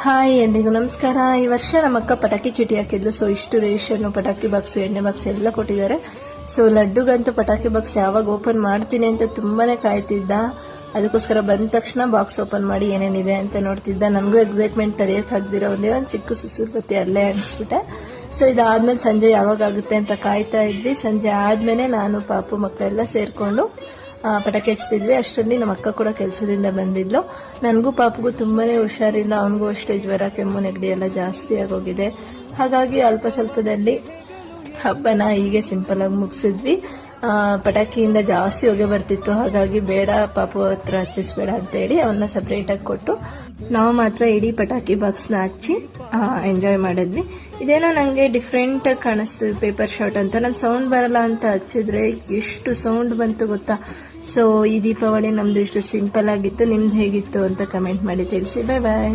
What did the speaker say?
Hi ಎಲ್ರಿಗೂ ನಮಸ್ಕಾರ. ಈ ವರ್ಷ ನಮ್ಮ ಅಕ್ಕ ಪಟಾಕಿ ಚೀಟಿ ಹಾಕಿದ್ಲು. ಸೊ ಇಷ್ಟು ರೇಷನ್, ಪಟಾಕಿ ಬಾಕ್ಸ್, ಎಣ್ಣೆ ಬಾಕ್ಸ್ ಎಲ್ಲ ಕೊಟ್ಟಿದ್ದಾರೆ. ಸೊ ಲಡ್ಡುಗಂತೂ ಪಟಾಕಿ ಬಾಕ್ಸ್ ಯಾವಾಗ ಓಪನ್ ಮಾಡ್ತೀನಿ ಅಂತ ತುಂಬಾನೇ ಕಾಯ್ತಿದ್ದ. ಅದಕ್ಕೋಸ್ಕರ ಬಂದ ತಕ್ಷಣ ಬಾಕ್ಸ್ ಓಪನ್ ಮಾಡಿ ಏನೇನಿದೆ ಅಂತ ನೋಡ್ತಿದ್ದ. ನನಗೂ ಎಕ್ಸೈಟ್ಮೆಂಟ್ ತಡೆಯೋಕ್ಕಾಗ್ದಿರೋ ಒಂದೇ ಒಂದು ಚಿಕ್ಕ ಸುಸುರು ಬತ್ತಿ ಅಲ್ಲೇ ಅನಿಸ್ಬಿಟ್ಟೆ. ಸೊ ಇದಾದ್ಮೇಲೆ ಸಂಜೆ ಯಾವಾಗ ಆಗುತ್ತೆ ಅಂತ ಕಾಯ್ತಾ ಇದ್ವಿ. ಸಂಜೆ ಆದ್ಮೇಲೆ ನಾನು ಪಾಪು ಮಕ್ಕಳೆಲ್ಲ ಸೇರ್ಕೊಂಡು ಪಟಾಕಿ ಹಚ್ತಿದ್ವಿ. ಅಷ್ಟರಲ್ಲಿ ನಮ್ಮ ಅಕ್ಕ ಕೂಡ ಕೆಲಸದಿಂದ ಬಂದಿದ್ಲು. ನನಗೂ ಪಾಪಗೂ ತುಂಬಾನೇ ಹುಷಾರಿಲ್ಲ. ಅವನಿಗೂ ಅಷ್ಟೇ ಜ್ವರ, ಕೆಮ್ಮು, ನೆಗಡಿ ಎಲ್ಲ ಜಾಸ್ತಿ ಆಗೋಗಿದೆ. ಹಾಗಾಗಿ ಅಲ್ಪ ಸ್ವಲ್ಪದಲ್ಲಿ ಹಬ್ಬನ ಹೀಗೆ ಸಿಂಪಲ್ ಆಗಿ ಮುಗಿಸಿದ್ವಿ. ಪಟಾಕಿಯಿಂದ ಜಾಸ್ತಿ ಹೊಗೆ ಬರ್ತಿತ್ತು. ಹಾಗಾಗಿ ಬೇಡ, ಪಾಪು ಹತ್ರ ಹಚ್ಚಿಸ್ಬೇಡ ಅಂತ ಹೇಳಿ ಅವನ್ನ ಸಪರೇಟ್ ಆಗಿ ಕೊಟ್ಟು ನಾವು ಮಾತ್ರ ಇಡೀ ಪಟಾಕಿ ಬಾಕ್ಸ್ ನ ಹಚ್ಚಿ ಎಂಜಾಯ್ ಮಾಡಿದ್ವಿ. ಇದೇನೋ ನಂಗೆ ಡಿಫ್ರೆಂಟ್ ಆಗಿ ಕಾಣಿಸ್ತು, ಪೇಪರ್ ಶಾಟ್ ಅಂತ. ನಾನು ಸೌಂಡ್ ಬರಲ್ಲ ಅಂತ ಹಚ್ಚಿದ್ರೆ ಎಷ್ಟು ಸೌಂಡ್ ಬಂತು ಗೊತ್ತಾ. ಸೊ ಈ ದೀಪಾವಳಿ ನಮ್ದು ಇಷ್ಟು ಸಿಂಪಲ್ ಆಗಿತ್ತು. ನಿಮ್ದು ಹೇಗಿತ್ತು ಅಂತ ಕಮೆಂಟ್ ಮಾಡಿ ತಿಳಿಸಿ. ಬಾಯ್ ಬಾಯ್.